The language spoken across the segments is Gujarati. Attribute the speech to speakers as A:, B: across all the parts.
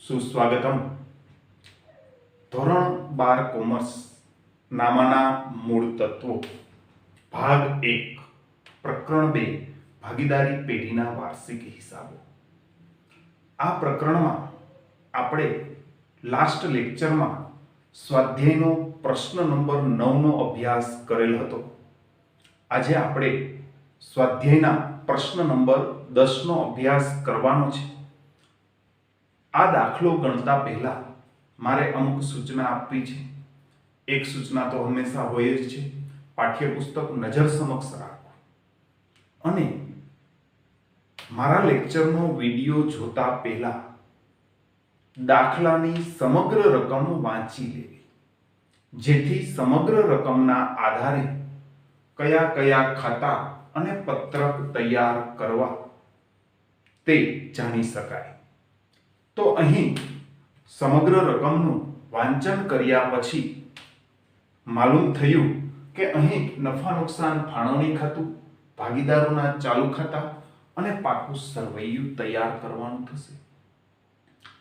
A: સુસ્વાગતમ. ધોરણ 12 કોમર્સ નામાના મૂળ તત્વો ભાગ 1 પ્રકરણ 2 ભાગીદારી પેઢીના વાર્ષિક હિસાબો. આ પ્રકરણમાં આપણે લાસ્ટ લેક્ચરમાં સ્વાધ્યાયનો પ્રશ્ન નંબર 9 નો અભ્યાસ કરેલ હતો. આજે આપણે સ્વાધ્યાયના પ્રશ્ન નંબર 10 નો અભ્યાસ કરવાનો છે. આ દાખલો ગણતા પહેલા મારે અમુક સૂચના આપવી છે. એક સૂચના તો હંમેશા હોય જ છે, પાઠ્યપુસ્તક નજર સમક્ષ રાખો અને મારા લેક્ચરનો વિડીયો જોતા પહેલા દાખલાની સમગ્ર રકમ વાંચી લેવી, જેથી સમગ્ર રકમના આધારે કયા કયા ખાતા અને પત્રક તૈયાર કરવા તે જાણી શકાય. તો અહીં સમગ્ર રકમનું વાંચન કર્યા પછી માલુમ થયું કે અહીં નફા નુકસાન ફાળવણી ખાતું, ભાગીદારોના ચાલુ ખાતા અને પાકું સરવૈયું તૈયાર કરવાનું થશે.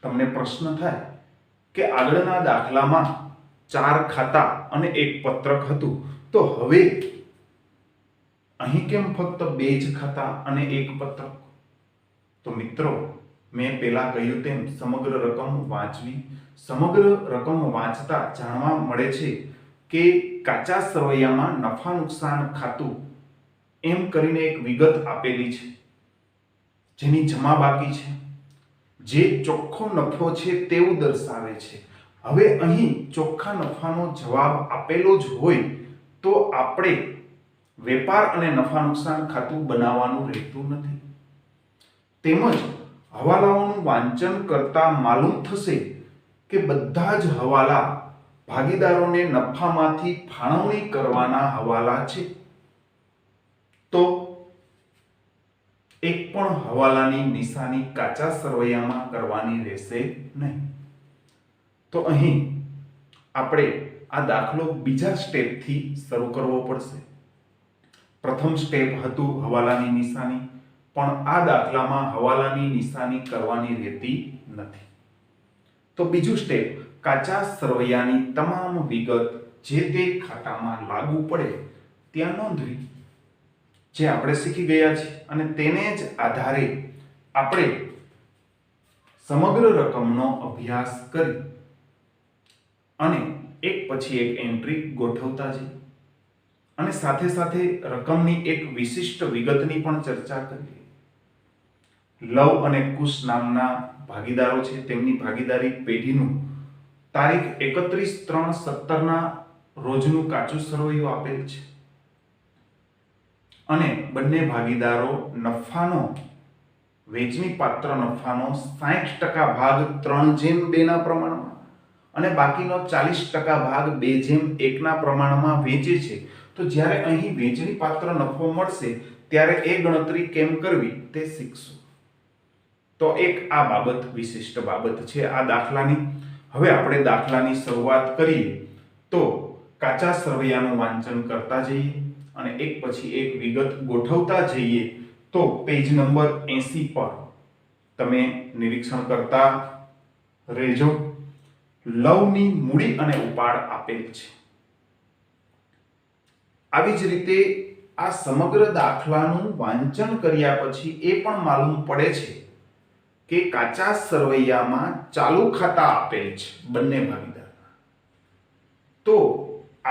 A: તમને પ્રશ્ન થાય કે આગળના દાખલામાં 4 ખાતા અને 1 પત્રક હતું, તો હવે અહીં કેમ ફક્ત 2 જ ખાતા અને 1 પત્રક? તો મિત્રો, મેં પહેલા કહ્યું તેમ સમગ્ર રકમ વાંચવી. સમગ્ર રકમ વાંચતા જાણવા મળે છે કે કાચા સરવૈયામાં નફા નુકસાન ખાતું એમ કરીને એક વિગત આપેલી છે, જેની જમા બાકી છે, જે ચોખ્ખો નફો છે તેવું દર્શાવે છે. હવે અહીં ચોખ્ખા નફાનો જવાબ આપેલો જ હોય તો આપણે વેપાર અને નફા નુકસાન ખાતું બનાવવાનું રહેતું નથી. તેમજ હવાલાઓનું વાંચન કરતા માલુમ થશે કે બધા જ હવાલા ભાગીદારોને નફામાંથી ફાળવણી કરવાના હવાલા છે. તો એક પણ હવાલાની નિશાની કાચા સરવૈયામાં કરવાની રહેશે નહીં. તો અહીં આપણે આ દાખલો બીજા સ્ટેપથી શરૂ કરવો પડશે. પ્રથમ સ્ટેપ હતું હવાલાની નિશાની, પણ આ દાખલામાં હવાલાની નિશાની કરવાની રહેતી નથી. તો બીજું સ્ટેપ, કાચા સરવૈયાની તમામ વિગત જે તે ખાતામાં લાગુ પડે ત્યાં નોંધવી, જે આપણે શીખી ગયા છીએ. અને તેને જ આધારે આપણે સમગ્ર રકમનો અભ્યાસ કરી અને એક પછી એક એન્ટ્રી ગોઠવતા જઈએ અને સાથે સાથે રકમની એક વિશિષ્ટ વિગતની પણ ચર્ચા કરીએ. લવ અને કુશ નામના ભાગીદારો છે, તેમની ભાગીદારી પેઢીનું તારીખ 31/3/17 ના રોજનું કાચું સરવૈયું આપેલ છે અને બંને ભાગીદારો નફાનો, વેચણી પાત્ર નફાનો 60% ભાગ 3/2 ના પ્રમાણમાં અને બાકીનો 40% ભાગ 2/1 ના પ્રમાણમાં વેચે છે. તો જ્યારે અહીં વેચણી પાત્ર નફો મળશે ત્યારે એ ગણતરી કેમ કરવી તે શીખશું. તો એક આ બાબત વિશિષ્ટ બાબત છે આ દાખલાની. હવે આપણે દાખલાની શરૂઆત કરીએ તો કાચા સરવૈયાનું વાંચન કરતા જઈએ અને એક પછી એક વિગત ગોઠવતા જઈએ. તો પેજ નંબર 80 પર તમે નિરીક્ષણ કરતા રહેજો. લવની મૂડી અને ઉપાડ આપેલ છે. આવી જ રીતે આ સમગ્ર દાખલાનું વાંચન કર્યા પછી એ પણ માલુમ પડે છે કે કાચા સરવૈયામાં ચાલુ ખાતા આપેલ છે બંને ભાગીદારના. તો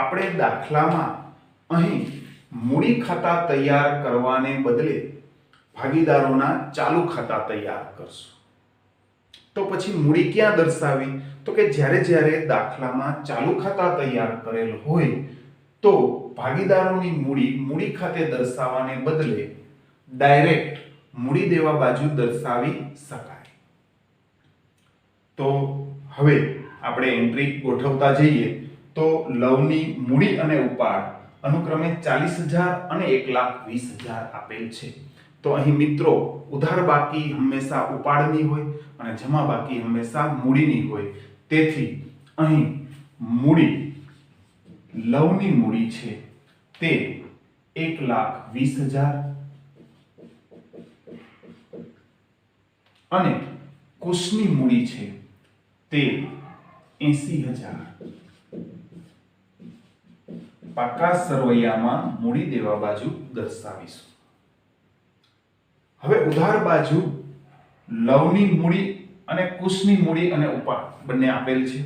A: આપણે દાખલામાં અહીં મૂડી ખાતા તૈયાર કરવાને બદલે ભાગીદારોના ચાલુ ખાતા તૈયાર કરશું. તો પછી મૂડી ક્યાં દર્શાવી? તો કે જ્યારે દાખલામાં ચાલુ ખાતા તૈયાર કરેલ હોય તો ભાગીદારોની મૂડી ખાતે દર્શાવવાને બદલે ડાયરેક્ટ મૂડી દેવા બાજુ દર્શાવી શકાય. તો હવે આપણે એન્ટ્રી ગોઠવતા જઈએ તો લવની મૂડી અને ઉપાડ અનુક્રમે 40,000 અને 1,20,000 આપેલ છે. તો અહીં મિત્રો ઉધાર બાકી હંમેશા ઉપાડની હોય અને જમા બાકી હંમેશા મૂડીની હોય. તેથી અહીં મૂડી, લવની મૂડી છે તે 1,20,000 અને કુશની મૂડી છે તે 80,000. પાકા સરવૈયામાં મૂડી દેવા બાજુ દર્શાવીશું. હવે ઉધાર બાજુ લવની મૂડી અને કુશની મૂડી અને ઉપાડ બંને આપેલ છે.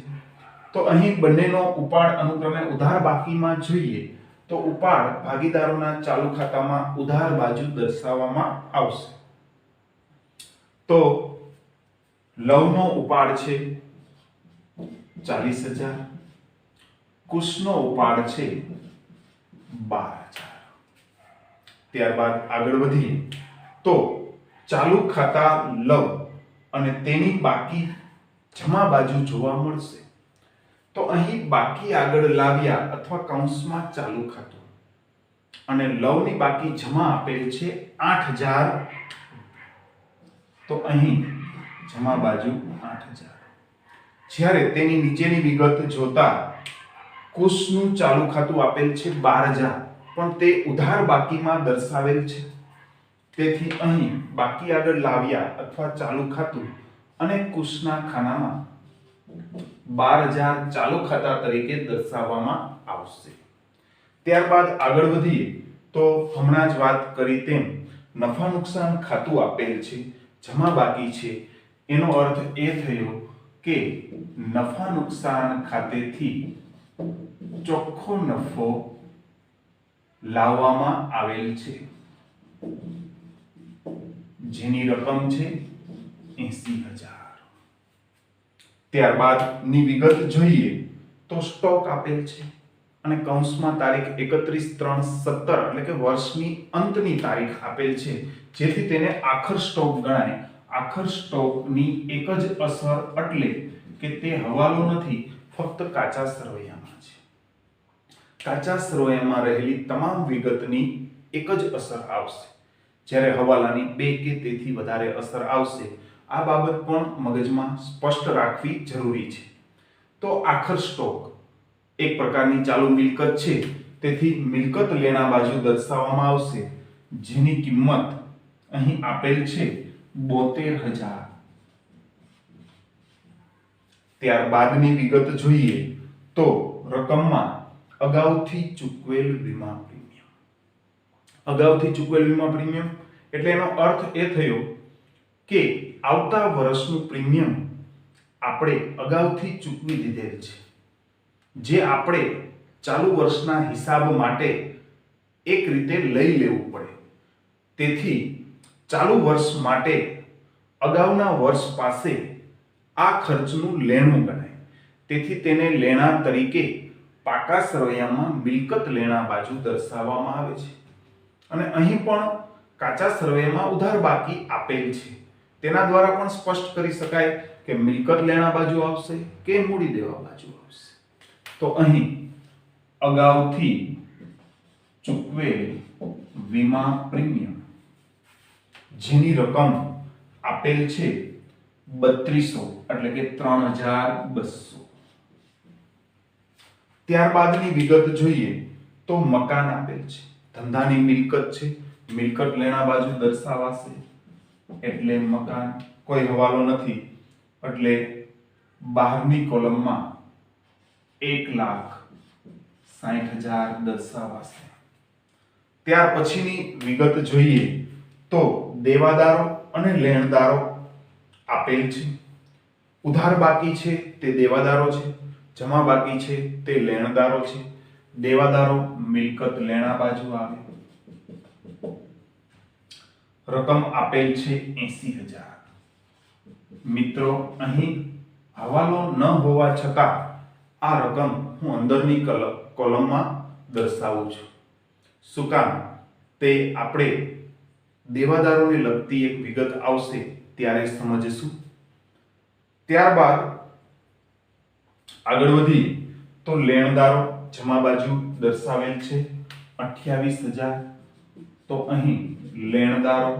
A: તો અહીં બંનેનો ઉપાડ અનુક્રમે ઉધાર બાકીમાં જોઈએ તો ઉપાડ ભાગીદારોના ચાલુ ખાતામાં ઉધાર બાજુ દર્શાવવામાં આવશે. તો લવનો ઉપાડ છે 40,000, કુશનો ઉપાડ છે 12,000. ત્યારબાદ આગળ વધીએ તો ચાલુ ખાતા લવ અને તેની બાકી જમા બાજુ જોવા મળશે. તો અહીં બાકી આગળ લાવ્યા અથવા કૌંસમાં ચાલુ ખાતું અને લવની બાકી જમા આપેલ છે 8,000. તો અહીં જમા બાજુ 8,000. જ્યારે તેની નીચેની વિગત જોતા કુશનું ચાલુ ખાતું આપેલ છે 12,000 પણ તે ઉધાર બાકીમાં દર્શાવેલ છે. તેથી અહીં બાકી આગળ લાવ્યા અથવા ચાલુ ખાતું અને કુશના ખાનામાં 12,000 ચાલુ ખાતા તરીકે દર્શાવવામાં આવશે. ત્યારબાદ આગળ વધીએ તો હમણાં જ વાત કરી તેમ નફા નુકસાન ખાતું આપેલ છે, જમા બાકી છે. એનો અર્થ એ થયો કે નફા નુકસાન ખાતેથી ચોખ્ખો નફો લાવવામાં આવેલ છે જેની રકમ છે 80,000. ત્યારબાદની વિગત જોઈએ તો સ્ટોક આપેલ છે અને કૌંસમાં તારીખ 31/3/17 એટલે કે વર્ષની અંતની તારીખ આપેલ છે જેથી તેને આખર સ્ટોક ગણાય. આખર સ્ટોકની એક જ અસર એટલે કે તે હવાલો નથી, ફક્ત કાચા સરવૈયામાં છે. કાચા સરવૈયામાં રહેલી તમામ વિગતની એક જ અસર આવશે, જ્યારે હવાલાની 2 કે તેથી વધારે અસર આવશે. આ બાબત પણ મગજમાં સ્પષ્ટ રાખવી જરૂરી છે. તો આખર સ્ટોક એક પ્રકારની ચાલુ મિલકત છે, તેથી મિલકત લેણા બાજુ દર્શાવવામાં આવશે જેની કિંમત અહીં આપેલ છે 72,000. ત્યારબાદની વિગત જોઈએ તો રકમમાં અગાઉથી ચૂકવેલ વીમા પ્રીમિયમ. અગાઉથી ચૂકવેલ વીમા પ્રીમિયમ એટલે એનો અર્થ એ થયો કે આવતા વર્ષનું પ્રીમિયમ આપણે અગાઉથી ચૂકવી દીધેલ છે, જે આપણે ચાલુ વર્ષના હિસાબ માટે એક રીતે લઈ લેવું પડે. તેથી ચાલુ વર્ષ માટે અગાઉના વર્ષ પાસે આ ખર્ચનું લેણું ગણાય. તેથી તેને લેણા તરીકે પાકા સરવૈયામાં મિલકત લેણા બાજુ દર્શાવવામાં આવે છે. અને અહીં પણ કાચા સરવૈયામાં ઉધાર બાકી આપેલ છે, તેના દ્વારા પણ સ્પષ્ટ કરી શકાય કે મિલકત લેણા બાજુ આવશે કે મૂડી દેવા બાજુ આવશે. તો અહીં અગાઉથી ચૂકવેલ વીમા પ્રીમિયમ જેની રકમ આપેલ છે 3200 એટલે કે 3,200. ત્યારબાદની વિગત જોઈએ તો મકાન આપેલ છે, ધંધાની મિલકત છે, મિલકત લેણા બાજુ દર્શાવાશે એટલે મકાન, કોઈ હવાલો નથી એટલે બહારની કોલમમાં 1,60,000 દર્શાવાશે. ત્યાર પછીની વિગત જોઈએ તો દેવાદારો અને લેણદારો આપેલ છે. ઉધાર બાકી છે તે દેવાદારો છે, જમા બાકી છે તે લેણદારો છે. દેવાદારો મિલકત લેણા બાજુ આવે. રકમ આપેલ છે 80,000. મિત્રો અહીં હવાલો ન હોવા છતાં આ રકમ હું અંદરની કોલમમાં દર્શાવું છું. શું કામ? તે આપણે દેવાદારોને લગતી એક વિગત આવશે ત્યારે સમજશું. ત્યારબાદ આગળ વધીએ તો લેણદારો જમા બાજુ દર્શાવેલ છે 28,000. તો અહીં લેણદારો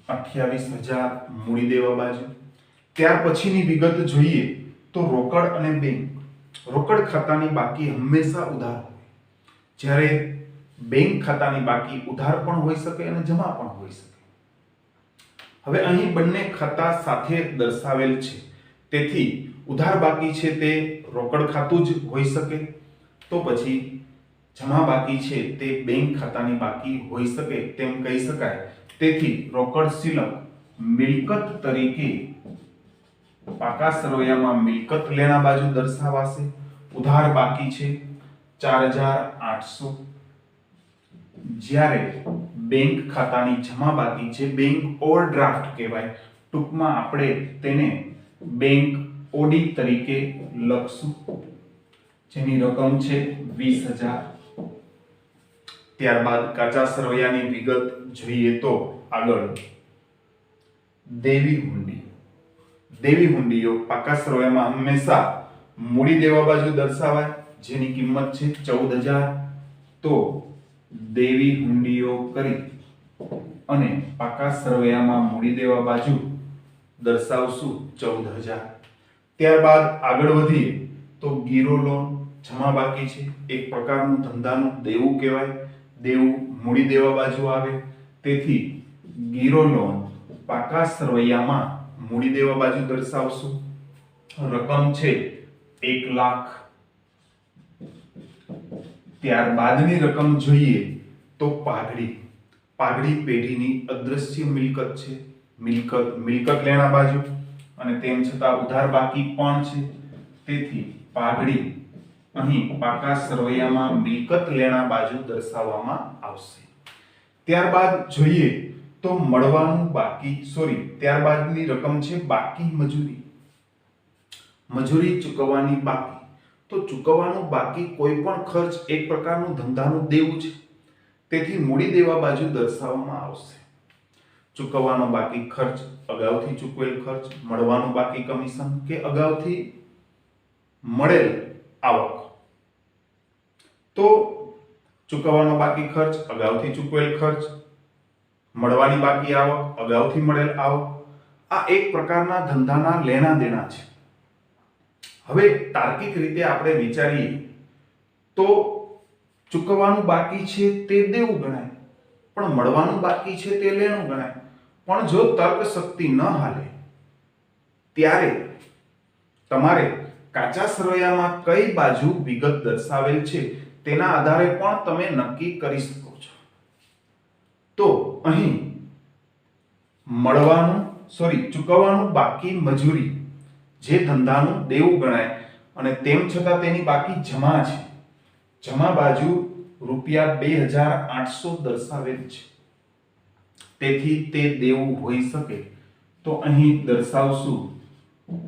A: 28,000 મૂડી દેવા બાજુ. ત્યાર પછીની વિગત જોઈએ તો રોકડ અને બેંક. રોકડ ખાતાની બાકી હંમેશા ઉધાર હોય, જ્યારે બેંક ખાતાની બાકી ઉધાર પણ હોઈ શકે અને જમા પણ હોઈ શકે. હવે અહીં બંને ખાતા સાથે દર્શાવેલ છે, તેથી ઉધાર બાકી છે તે રોકડ ખાતું જ હોઈ શકે, તો પછી જમા બાકી છે તે બેંક ખાતાની બાકી હોઈ શકે તેમ કહી શકાય. તેથી રોકડ શિલક મિલકત તરીકે પાકા સરવૈયામાં મિલકત લેણા બાજુ દર્શાવાશે. ઉધાર બાકી છે 4,800, જ્યારે બેંક ખાતાની જમા બાકી છે, બેંક ઓવરડ્રાફ્ટ કહેવાય, ટૂંકમાં આપણે તેને બેંક ઓડી તરીકે લખશું, જેની રકમ છે 20,000. ત્યારબાદ કાચા સરવૈયાની વિગત જોઈએ તો આગળ દેવી હુંડી. દેવી હુંડીઓ પાકા સરવૈયામાં હંમેશા મૂડી દેવા બાજુ દર્શાવાય, જેની કિંમત છે 14,000. તો દેવી હુંડીઓ કરી અને પાકા સરવૈયામાં મૂડી દેવા બાજુ દર્શાવશું 14,000. ત્યારબાદ આગળ વધીએ તો ગીરો લોન જમા બાકી છે, એક પ્રકારનું ધંધાનું દેવું કહેવાય, દેવું મૂડી દેવા બાજુ આવે, તેથી ગીરો લોન પાકા સરવૈયામાં મૂડી દેવા બાજુ દર્શાવશું. રકમ છે 1,00,000. ત્યારબાદની રકમ જોઈએ તો પાઘડી. પાઘડી પેઢીની અદ્રશ્ય મિલકત છે, મિલકત લેણા બાજુ, અને તેમ છતાં ઉધાર બાકી પણ છે, તેથી પાઘડી અહીં પાકા સરવૈયામાં મિલકત લેણા બાજુ દર્શાવવામાં આવશે. ત્યારબાદ જોઈએ તો મળવાનું બાકી, ત્યારબાદની રકમ છે બાકી મજૂરી. મજૂરી ચૂકવવાની બાકી. તો ચૂકવવાનું બાકી કોઈ પણ ખર્ચ એક પ્રકારનું ધંધાનું દેવું છે, તેથી મૂડી દેવા બાજુ દર્શાવવામાં આવશે. ચૂકવવાનો બાકી ખર્ચ, અગાઉથી ચૂકવેલ ખર્ચ, મળવાનું બાકી કમિશન કે અગાઉથી મળેલ આવક. તો ચૂકવવાનો બાકી ખર્ચ, અગાઉથી ચૂકવેલ ખર્ચ, મળવાની બાકી આવક, અગાઉથી મળેલ આવક, આ એક પ્રકારના ધંધાના લેણા દેણા છે. હવે તાર્કિક રીતે આપણે વિચારીએ તો ચૂકવવાનું બાકી છે તે દેવું ગણાય, પણ મળવાનું બાકી છે તે લેણું ગણાય. પણ જો તર્ક શક્તિ ન હાલે ત્યારે તમારે કાચા સરવૈયામાં કઈ બાજુ વિગત દર્શાવેલ છે તેના આધારે પણ તમે નક્કી કરી શકો છો. તો અહીં ચૂકવવાનું બાકી મજૂરી જે ધંધાનું દેવું ગણાય અને તેમ છતાં તેની બાકી જમા છે, જમા બાજુ ₹2,800 દર્શાવેલ છે, તેથી તે દેવું હોઈ શકે. તો અહીં દર્શાવશું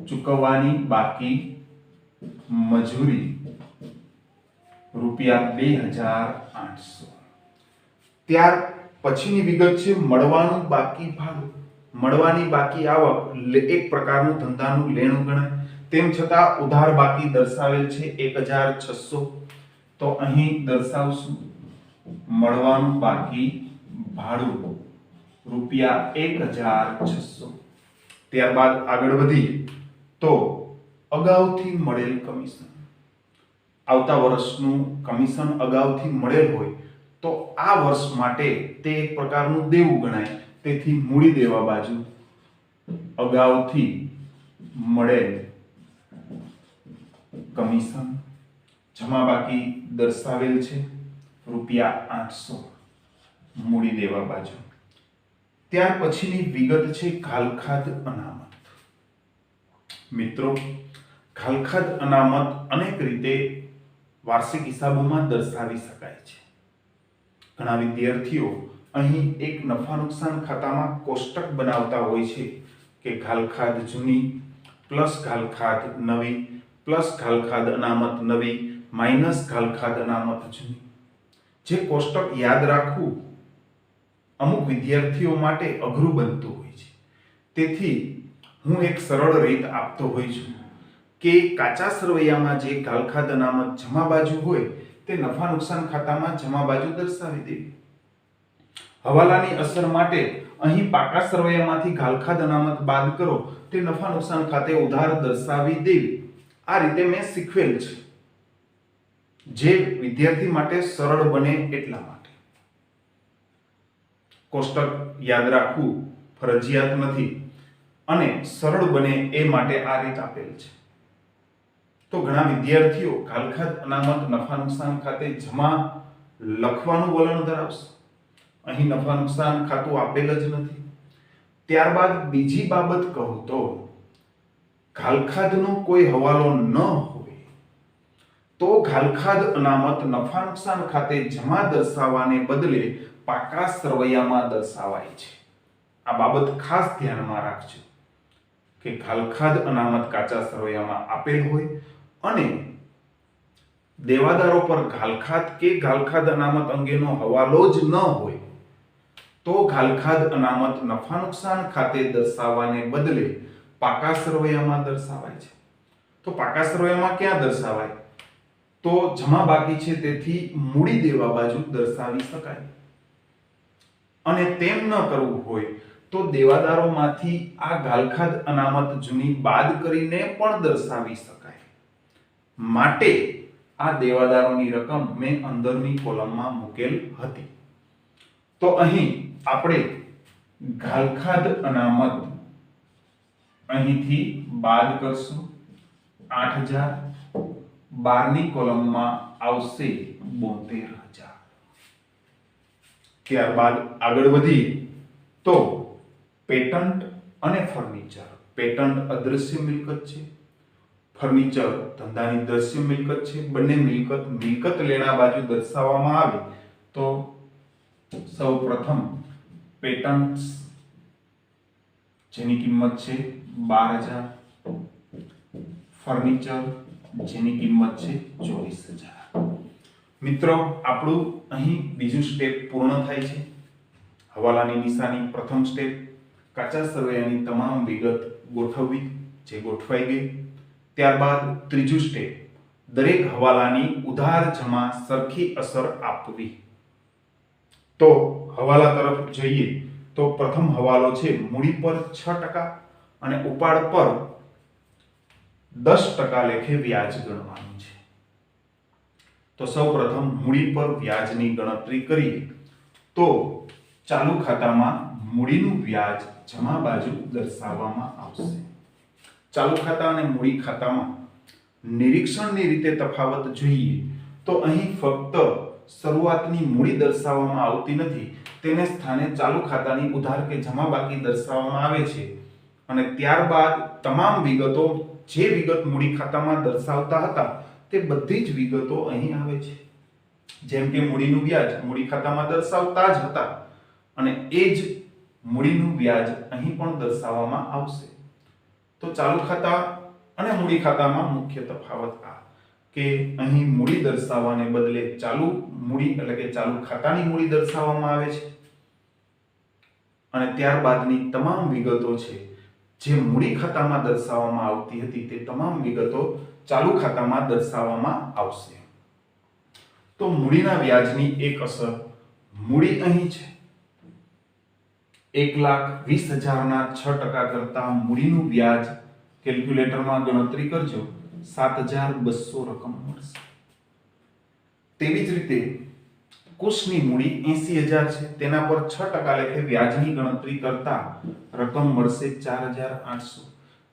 A: ચૂકવવાની બાકી મજૂરી ₹2,800. ત્યાર પછીની વિગત છે મળવાનું બાકી ભાડું. મળવાની બાકી આવક એક પ્રકારનું ધંધાનું લેણું ગણાય, તેમ છતાં ઉધાર બાકી દર્શાવેલ છે 1,600. તો અહીં દર્શાવશું મળવાનું બાકી ભાડું ₹1,600. ત્યારબાદ આગળ વધીએ તો અગાઉથી મળેલ કમિશન. આવતા વર્ષનું કમિશન અગાઉથી મળેલ હોય તો આ વર્ષ માટે તે એક પ્રકારનું દેવું ગણાય, તેથી મૂડી દેવા બાજુ અગાઉથી મળેલ કમિશન જમા બાકી દર્શાવેલ છે ₹800 મૂડી દેવા બાજુ. ત્યાર પછીની વિગત છે ઘાલખાદ અનામત. મિત્રો, ઘાલખાદ અનામત અનેક રીતે વાર્ષિક હિસાબોમાં દર્શાવી શકાય છે. ઘણા વિદ્યાર્થીઓ અહીં એક નફા નુકસાન ખાતામાં કોષ્ટક બનાવતા હોય છે કે ઘાલખાદ જૂની પ્લસ ઘાલખાદ નવી પ્લસ ઘાલખાદ અનામત નવી માઇનસ ઘાલખાદ અનામત જૂની. જે કોષ્ટક યાદ રાખવું અમુક વિદ્યાર્થીઓ માટે અઘરું બનતું હોય છે, તેથી હું એક સરળ રીત આપતો હોઉં છું કે કાચા સરવૈયામાં જે ઘાલખાદ અનામત જમા બાજુ હોય તે નફા નુકસાન ખાતામાં જમા બાજુ દર્શાવી દેવી. હવાલાની અસર માટે અહીં પાકા સરવૈયામાંથી ઘાલખાદ અનામત બાદ કરો તે નફા નુકસાન ખાતે ઉધાર દર્શાવી દેવી. આ રીતે મેં શીખવેલ છે, જે વિદ્યાર્થી માટે સરળ બને એટલા માટે. કોષ્ટક યાદ રાખવું ફરજિયાત નથી અને સરળ બને એ માટે આ રીત આપેલ છે. તો ઘણા વિદ્યાર્થીઓ ઘાલખાદ અનામત નફા નુકસાન ખાતે જમા લખવાનું વલણ ધરાવશે. અહીં નફા નુકસાન ખાતું આપેલ જ નથી. ત્યારબાદ બીજી બાબત કહું તો ઘાલખાદનો કોઈ હવાલો ન હોય તો ઘાલખાદ અનામત નફા નુકસાન ખાતે જમા દર્શાવવાને બદલે પાકા સરવૈયામાં દર્શાવાય છે. આ બાબત ખાસ ધ્યાનમાં રાખજો કે ઘાલખાદ અનામત કાચા સરવૈયામાં આપેલ હોય અને દેવાદારો પર ઘાલખાદ કે ઘાલખાદ અનામત અંગેનો હવાલો જ ન હોય તો ઘાલખાદ અનામત નફા નુકસાન ખાતે દર્શાવવાને બદલે પાકા સરવૈયામાં દર્શાવાય છે. તો પાકા સરવૈયામાં ક્યાં દર્શાવાય? તો જમા બાકી છે તેથી મૂડી દેવા બાજુ દર્શાવી શકાય. અને તેમ ન કરવું હોય તો દેવાદારોમાંથી આ ઘાલખાદ અનામત જૂની બાદ કરીને પણ દર્શાવી શકાય. માટે આ દેવાદારોની રકમ મેં અંદરની કોલમમાં મૂકેલ હતી. તો અહીં આપણે ઘાલખાદ અનામત અહીંથી બાદ કરશું. 8000 12ની કોલમમાં આવશે 72000. ત્યારબાદ આગળ વધી તો પેટન્ટ અને ફર્નિચર. પેટન્ટ અદ્રશ્ય મિલકત છે, ફર્નિચર ધંધાની દ્રશ્ય મિલકત છે. બંને મિલકત લેણા બાજુ દર્શાવવામાં આવે તો સૌ પ્રથમ પેટન્ટ જેની કિંમત છે 12000, ફર્નિચર જેની કિંમત છે 24000. મિત્રો આપણું અહીં બીજું સ્ટેપ પૂર્ણ થાય છે. હવાલાની નિશાની પ્રથમ સ્ટેપ, કાચા સરવૈયાની તમામ વિગત ગોઠવવી જે ગોઠવાઈ ગઈ. ત્યારબાદ ત્રીજું સ્ટેપ, દરેક હવાલાની ઉધાર જમા સરખી અસર આપવી. તો હવાલા તરફ જોઈએ તો પ્રથમ હવાલો છે મૂડી પર 6% અને ઉપાડ પર 10% લેખે વ્યાજ ગણવાનું છે. તો સૌપ્રથમ મૂડી પર વ્યાજની ગણતરી કરીએ તો ચાલુ ખાતામાં મૂડીનું વ્યાજ જમા બાજુ દર્શાવવામાં આવશે. ચાલુ ખાતા અને મૂડી ખાતામાં નિરીક્ષણની રીતે તફાવત જોઈએ તો અહીં ફક્ત શરૂઆતની મૂડી દર્શાવવામાં આવતી નથી, તેને સ્થાને ચાલુ ખાતાની ઉધાર કે જમા બાકી દર્શાવવામાં આવે છે. અને ત્યારબાદ તમામ વિગતો જે વિગત મૂડી ખાતામાં દર્શાવતા હતા તે બધી જ વિગતો અહીં આવે છે. જેમ કે મૂડીનું વ્યાજ મૂડી ખાતામાં દર્શાવતા જ હતા અને એ જ મૂડીનું વ્યાજ અહીં પણ દર્શાવવામાં આવશે. તો ચાલુ ખાતા અને મૂડી ખાતામાં મુખ્ય તફાવત આ કે અહીં મૂડી દર્શાવવાને બદલે ચાલુ મૂડી એટલે કે ચાલુ ખાતાની મૂડી દર્શાવવામાં આવે છે અને ત્યારબાદની તમામ વિગતો છે જે મૂડી ખાતામાં દર્શાવવામાં આવતી હતી તે તમામ વિગતો ચાલુ ખાતામાં દર્શાવવામાં આવશે. તો મૂડીના વ્યાજની એક અસર, મૂડી અહીં છે 1,20,000ના 6% કરતા મૂડીનું વ્યાજ કેલ્ક્યુલેટરમાં ગણતરી કરજો 7,200 રકમ મળશે. તેવી જ રીતે કુશની મૂડી 80,000 છે, તેના પર 6% લેખે વ્યાજની ગણતરી કરતા રકમ મળશે 4,800.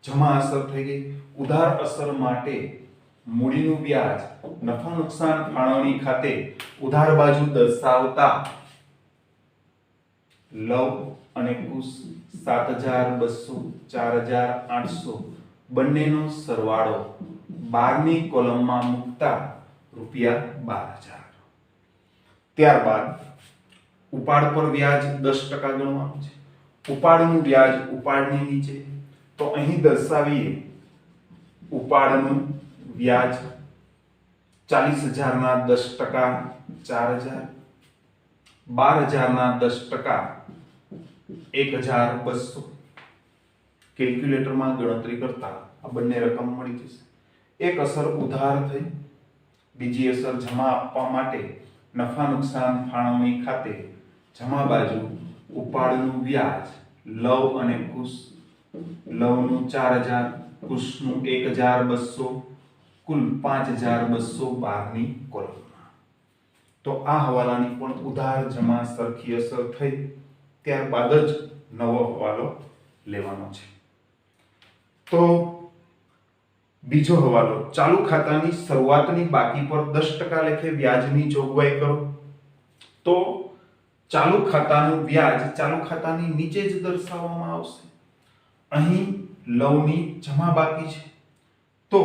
A: જમા અસર થઈ ગઈ. ઉધાર અસર માટે મૂડીનું વ્યાજ નફા નુકસાન ફાળવણી ખાતે ઉધાર બાજુ દર્શાવતા લવ અને કુશ 7,200 4,800 બંનેનો સરવાળો 12ની કોલમમાં મૂકતા ₹12,000. ત્યારબાદ ઉપાડ પર વ્યાજ 10% ગણવાનું છે. ઉપાડનું વ્યાજ ઉપાડની નીચે, તો અહીં દર્શાવીએ ઉપાડનું વ્યાજ 40,000ના 10% 4,000, 12,000ના 10% 1,200, કેલ્ક્યુલેટરમાં ગણતરી કરતા આ બંને રકમ મળી જશે. એક અસર ઉધાર થઈ, બીજી અસર જમા આપવા માટે નફા નુકસાન ફાળવણી ખાતે જમા બાજુ ઉપાડનું વ્યાજ લવ અને કુશ. લવનું 4000, કુશનું 1200, કુલ 5212 ની કોલમમાં. તો આ હવાલાની પણ ઉધાર જમા સરખી અસર થઈ, ત્યારબાદ જ નવો હવાલો લેવાનો છે. તો બીજો હવાલો, ચાલુ ખાતાની શરૂઆતની બાકી પર 10% લેખે વ્યાજની જોગવાઈ કરો. તો ચાલુ ખાતાનું વ્યાજ ચાલુ ખાતાની નીચે જ દર્શાવવામાં આવશે. અહીં લવની જમા બાકી છે તો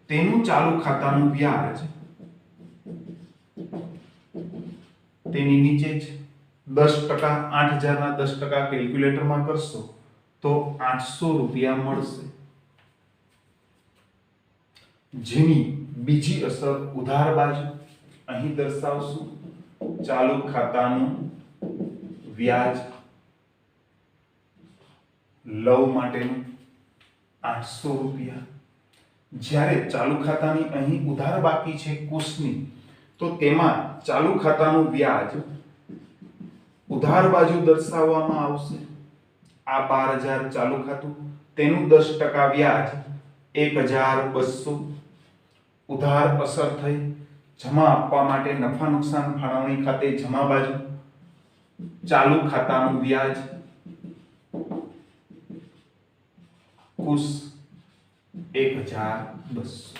A: તેનું ચાલુ ખાતાનું વ્યાજ તેની નીચે જ 10%, 8000 ના 10% કેલ્ક્યુલેટરમાં કરશો તો 800 રૂપિયા મળશે. જેની બીજી અસર ઉધાર બાજુ અહીં દર્શાવશું. ચાલુ ખાતાનું વ્યાજ લવ માટેનું 800 રૂપિયા. જ્યારે ચાલુ ખાતાની અહીં ઉધાર બાકી છે કુશની, તો તેમાં ચાલુ ખાતાનું વ્યાજ ઉધાર બાજુ દર્શાવવામાં આવશે. આ 12000 ચાલુ ખાતું, તેનું 10% વ્યાજ 1200. ઉધાર અસર થઈ, જમા આપવા માટે નફા નુકસાન ફાળવણી ખાતે જમા બાજુ ચાલુ ખાતાનું વ્યાજ કુશ 1200.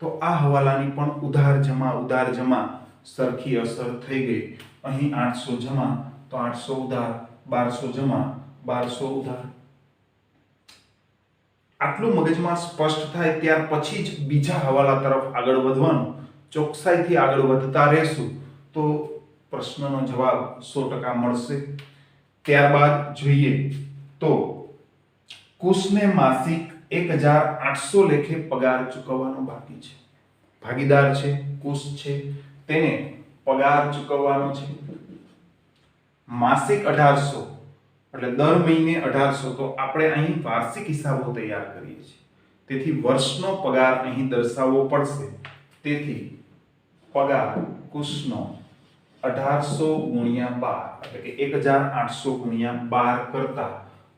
A: તો આ હવાલાની પણ ઉધાર જમા સરખી અસર થઈ ગઈ. અહીં 800 જમા તો 800 ઉધાર, 1200 જમા 1200 ઉધાર. આટલું મગજમાં સ્પષ્ટ થાય ત્યાર પછી જ બીજા હવાલા તરફ આગળ વધવાનું. ચોકસાઈથી આગળ વધતા રહેશું તો પ્રશ્નનો જવાબ 100% મળશે. ત્યારબાદ જોઈએ તો કુશને માસિક 1800 લેખે પગાર ચૂકવવાનો બાકી છે. ભાગીદાર છે, કુશ છે, તેને પગાર ચૂકવવાનો છે. માસિક 1800 એટલે દર મહિને 1800. તો આપણે અહીં વાર્ષિક હિસાબો તૈયાર કરીએ છીએ, તેથી વર્ષનો પગાર અહીં દર્શાવવો પડશે. તેથી પગાર કુશનો 1800 ગુણ્યા 12 એટલે કે 1800 ગુણ્યા 12 કરતા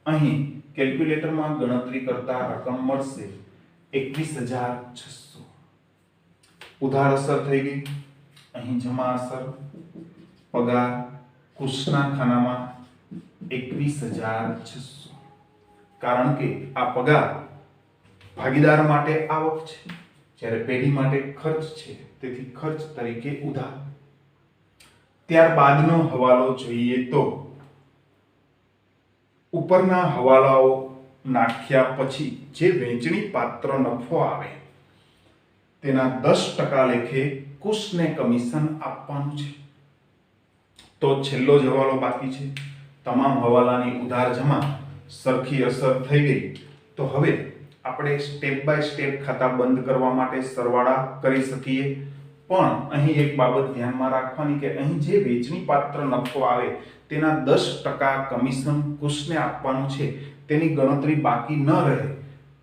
A: અહીં કેલ્ક્યુલેટરમાં ગણતરી કરતા રકમ મળશે 21600. ઉધાર અસર થઈ ગઈ. અહીં જમા અસર પગાર કુશના ખાનામાં 21600. કારણ કે આ પગાર ભાગીદાર માટે આવક છે, જ્યારે પેઢી માટે ખર્ચ છે, તેથી ખર્ચ તરીકે ઉધાર. ત્યારબાદનો હવાલો જોઈએ તો ઉપરના હવાલાઓ નાખ્યા પછી જે વેચણી પાત્ર નફો આવે તેના 10% લેખે કુશને કમિશન આપવાનું છે. તો છેલ્લો જ હવાલો બાકી છે. તમામ હવાલાની ઉધાર જમા સરખી અસર થઈ ગઈ. તો હવે આપણે સ્ટેપ બાય સ્ટેપ ખાતા બંધ કરવા માટે સરવાળા કરી શકીએ. પણ અહીં એક બાબત ધ્યાનમાં રાખવાની કે અહીં જે વેચણી પાત્ર નફો આવે તેના 10% કમિશન કુશને આપવાનું છે, તેની ગણતરી બાકી ન રહે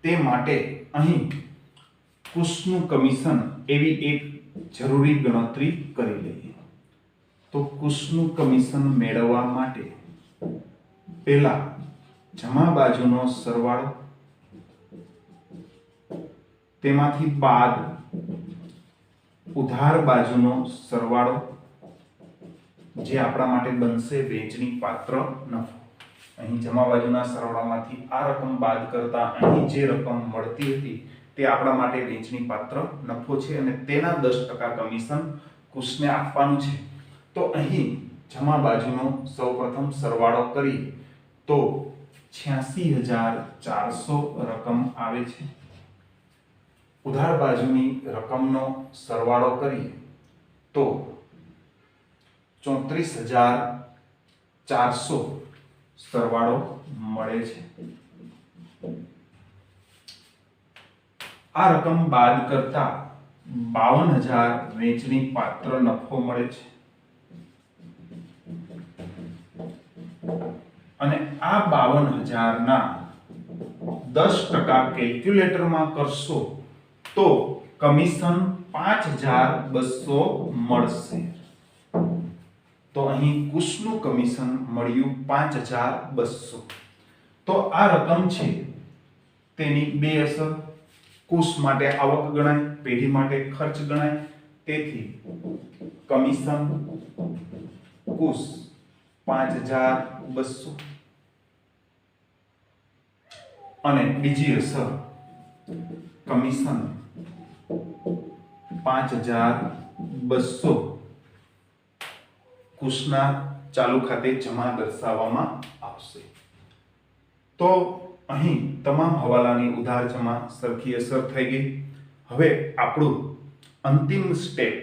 A: તે માટે અહીં કુશનું કમિશન એવી એક જરૂરી ગણતરી કરી લઈએ. તો કુશનું કમિશન મેળવવા માટે પહેલા જમા બાજુનો સરવાળો, તેમાંથી બાદ ઉધાર બાજુનો સરવાળો, જે આપણા માટે બનશે વેચણી પાત્ર નફો. અહીં જમા બાજુના સરવાળામાંથી આ રકમ બાદ કરતા અહીં જે રકમ મળતી હતી તે આપણા માટે વેચણી પાત્ર નફો છે અને તેના 10% કમિશન કુશને આપવાનું છે. તો અહીં જમા બાજુનો સૌપ્રથમ સરવાળો કરીએ તો 86400 રકમ આવે છે. ઉધાર બાજુની રકમનો સરવાળો કરીએ તો 34400 સરવાળો મળે છે. આ રકમ બાદ કરતા 52000 વેચણી પાત્ર નફો મળે છે અને આ 52000 ના 10% કેલ્ક્યુલેટરમાં કરશો તો કમિશન 5200 મળશે. તો અહીં કુશનું કમિશન મળ્યું 5200. તો આ રકમ છે તેની બે અસર. કુશ માટે આવક ગણાય, પેઢી માટે ખર્ચ ગણાય. તેથી કમિશન કુશ 5200 અને બીજી અસર કમિશન 5200 કુશના ચાલુ ખાતે જમા દર્શાવવામાં આવશે. તો અહીં તમામ હવાલાની ઉધાર જમા સરખી અસર થઈ ગઈ. હવે આપણું અંતિમ સ્ટેપ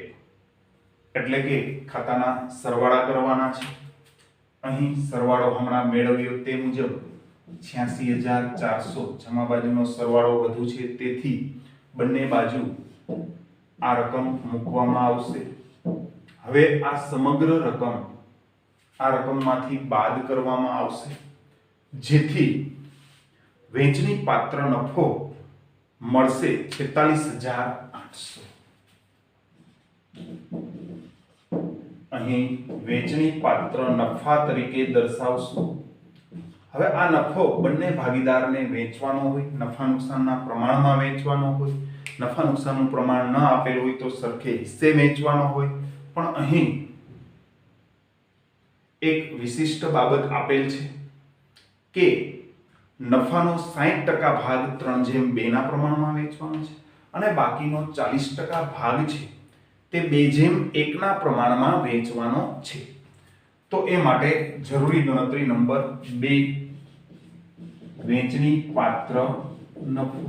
A: એટલે કે ખાતાના સરવાળા કરવાના છે. અહીં સરવાળો હમણાં મેળવ્યો તે મુજબ 86400 જમા બાજુનો સરવાળો વધુ છે, તેથી બંને બાજુ આ રકમ મૂકવામાં આવશે. હવે આ સમગ્ર રકમ આ રકમમાંથી બાદ કરવામાં આવશે, જેથી વેચણી પાત્ર નફો મળશે 46800. અહીં વેચણી પાત્ર નફા તરીકે દર્શાવશું. હવે આ નફો બંને ભાગીદારને વેચવાનો હોય, નફા નુકસાનના પ્રમાણમાં વેચવાનો હોય. નફા નુકસાનનું પ્રમાણ ન આપેલું હોય તો સરખે હિસ્સે વેચવાનો હોય. પણ અહીં એક વિશિષ્ટ બાબત આપેલ છે કે નફાનો 60% ભાગ 3/2 ના પ્રમાણમાં વેચવાનો છે અને બાકીનો 40% ભાગ છે તે 2/1 ના પ્રમાણમાં વેચવાનો છે. તો એ માટે જરૂરી ગણતરી નંબર 2, વેચણી પાત્ર નફો.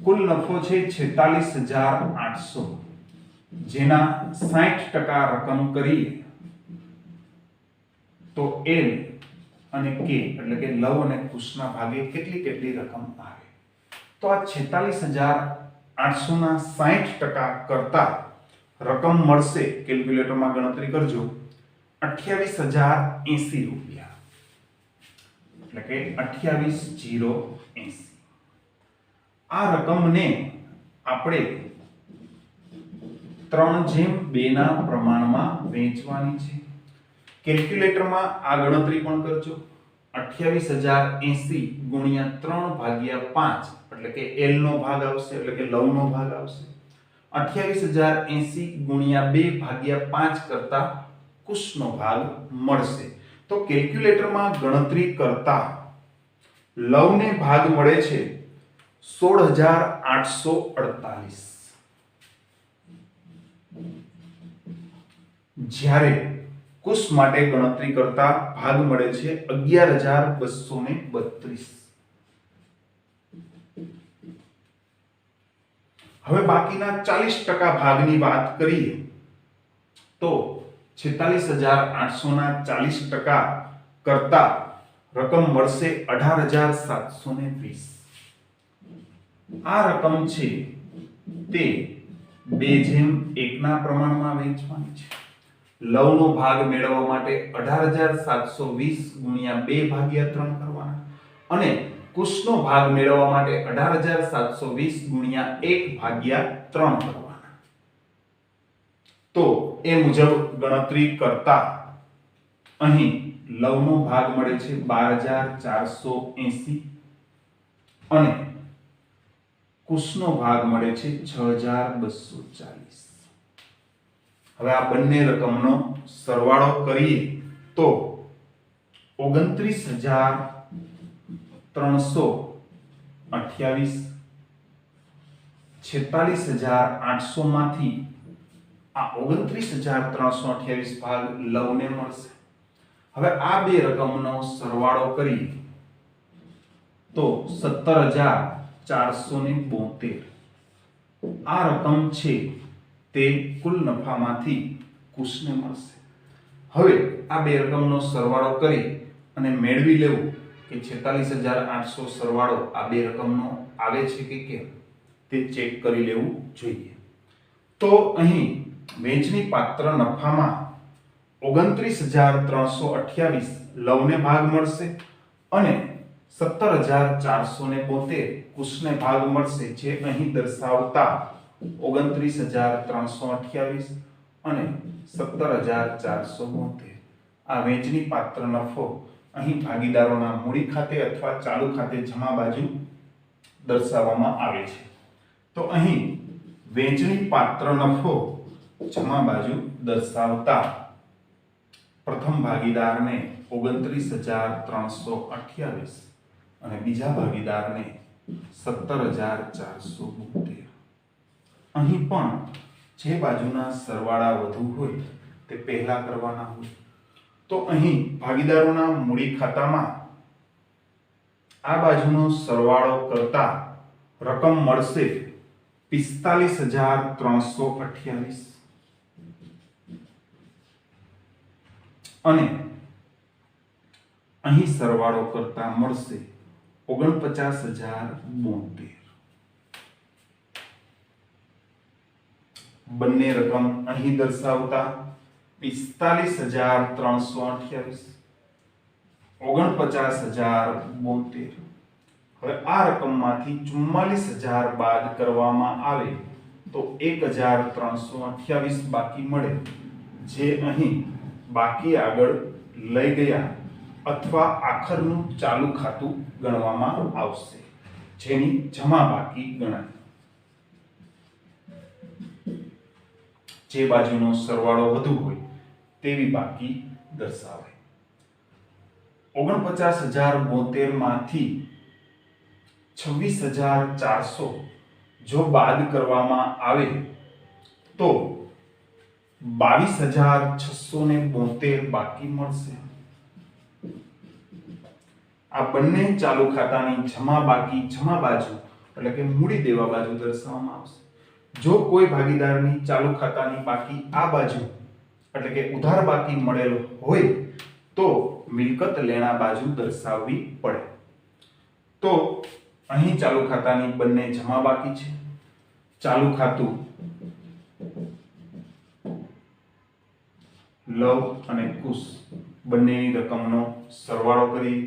A: કુલ નફો છે 46800, જેના 60% રકમ કરીએ તો L અને K એટલે કે લવ અને કુશના ભાગે કેટલી રકમ આવે. તો આ 46800 ના 60% કરતા રકમ મળશે. કેલ્ક્યુલેટરમાં ગણતરી કરજો. 28080 રૂપિયા એટલે કે 28080. આ રકમને આપણે 3/2 ના પ્રમાણમાં વેચવાની છે. કેલ્ક્યુલેટરમાં આ ગણતરી પણ કરજો. 28080 ગુણ્યા 3/5 એટલે કે L નો ભાગ આવશે, એટલે કે લવ નો ભાગ આવશે. 28080 ગુણ્યા 2/5 કરતા કુશનો ભાગ મળશે. તો કેલ્ક્યુલેટરમાં ગણતરી કરતા લવને ભાગ મળે છે 16848, જ્યારે કુશ માટે ગણતરી કરતા ભાગ મળે છે 11232. હવે બાકીના 40% ભાગની વાત કરીએ તો 46800 ના 40% કરતા રકમ મળશે 18720. આ રકમ છે તે 2/1 ના પ્રમાણમાં વેચવાની છે. લવનો ભાગ મેળવવા માટે 18720 ગુણ્યા 2/3 કરવાના અને કુશનો ભાગ મેળવવા માટે 18720 ગુણ્યા 1/3 કરવાના. તો એ મુજબ ગણતરી કરતા અહીં લવનો ભાગ મળે છે 12480 અને કુશનો ભાગ મળે છે 6240. હવે આ બંને રકમનો સરવાળો કરીએ તો 29328. 46800 માંથી આ 29328 ભાગ લવને મળશે. હવે આ બે રકમનો સરવાળો કરીએ તો 17472. આ રકમ છે તે કુલ નફામાંથી કુશને મળશે. હવે આ બે રકમનો સરવાળો કરી અને મેળવી લેવું કે 44800 સરવાળો આ બે રકમનો આવે છે કે કેમ તે ચેક કરી લેવું જોઈએ. તો અહીં વેચણી પાત્ર નફામાં 29328 લવને ભાગ મળશે અને 17,472 કુશને ભાગ મળશે, જે અહીં દર્શાવતા 29,328 અને 17,472 આ વહેંચણી પાત્ર નફો અહીં ભાગીદારોના મૂડી ખાતે અથવા ચાલુ ખાતે જમા બાજુ દર્શાવવામાં આવે છે. તો અહીં વહેંચણી પાત્ર નફો જમા બાજુ દર્શાવતા પ્રથમ ભાગીદારને 29,328 અને બીજા ભાગીદારને 17,472. અહીં પણ જે બાજુના સરવાળા વધુ હોય તે પહેલા કરવાના હોય. તો અહીં ભાગીદારોના મૂડી ખાતામાં આ બાજુનો સરવાળો કરતા રકમ મળશે 45,328 અને અહીં સરવાળો કરતા મળશે 49,072. બંને રકમ અહીં દર્શાવતા 45,328 49,072. હવે આ રકમમાંથી 44,000 બાદ કરવામાં આવે તો 1,328 બાકી મળે, જે અહીં બાકી આગળ લઈ ગયા અથવા આખરનું ચાલુ ખાતું ગણવામાં આવશે, જેની જમા બાકી ગણાય. જે બાજુનો સરવાળો વધુ હોય તેવી બાકી દર્શાવાય. 49,072 માંથી 26,400 જો બાદ કરવામાં આવે તો 22,672 બાકી મળશે. આ બંને ચાલુ ખાતાની જમા બાકી જમા બાજુ એટલે કે મૂડી દેવા બાજુ દર્શાવવામાં આવશે. જો કોઈ ભાગીદારની ચાલુ ખાતાની બાકી આ બાજુ એટલે કે ઉધાર બાકી મળેલો હોય તો મિલકત લેણા બાજુ દર્શાવવી પડે. તો અહીં ચાલુ ખાતાની બંને જમા બાકી છે. ચાલુ ખાતું લવ અને કુશ બંનેની રકમનો સરવાળો કરી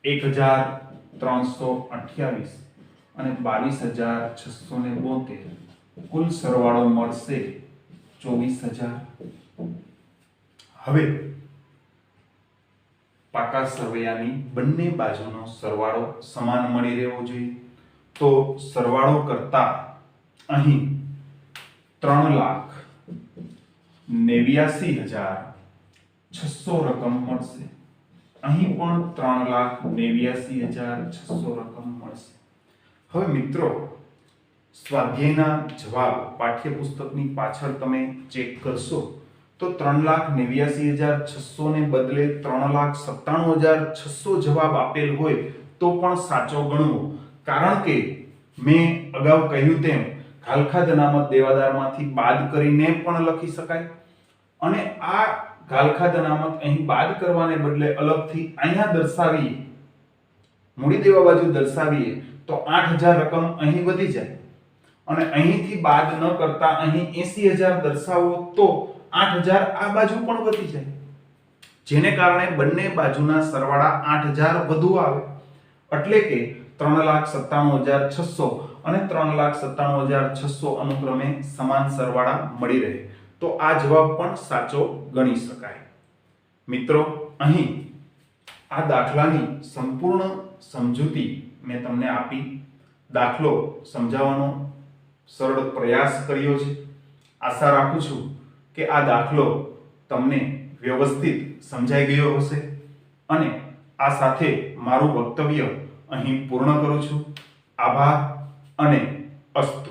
A: 1,328 અને 22,672 કુલ સરવાળો મળશે 24,000. હવે પાકા સરવૈયાની બંને બાજુનો સરવાળો સમાન મળી રહેવો જોઈએ. તો સરવાળો કરતા અહીં 3,89,600 રકમ મળશે. અહીં પણ 3,89,600 રકમ મળશે. હવે મિત્રો, સ્વાધ્યાયના જવાબ પાઠ્યપુસ્તકની પાછળ તમે ચેક કરશો તો 3,89,600 ને બદલે 3,97,600 જવાબ આપેલ હોય તો પણ સાચો ગણવો. કારણ કે મેં અગાઉ કહ્યું તેમ ઘાલખાદ અનામત દેવાદારમાંથી બાદ કરીને પણ લખી શકાય, અને આ ઘાલખાદ અનામત અહીં બાદ કરવાને બદલે અલગથી અહીંયા દર્શાવીએ, મૂડી દેવા બાજુ દર્શાવીએ તો 8,000 રકમ અહીં વધી જાય, અને અહીંથી બાદ ન કરતા અહીં 80,000 દર્શાવો તો 8,000 આ બાજુ પણ વધી જાય, જેને કારણે બંને બાજુના સરવાળા 8,000 વધુ આવે. એટલે કે 3,97,600 અને 3,97,600 અનુક્રમે સમાન સરવાળા મળી રહે. તો આ જવાબ પણ સાચો ગણી શકાય. મિત્રો, અહીં આ દાખલાની સંપૂર્ણ સમજૂતી મેં તમને આપી. દાખલો સમજાવવાનો સરળ પ્રયાસ કર્યો છે. આશા રાખું છું કે આ દાખલો તમને વ્યવસ્થિત સમજાઈ ગયો હશે, અને આ સાથે મારું વક્તવ્ય અહીં પૂર્ણ કરું છું. આભાર અને અસ્તુ.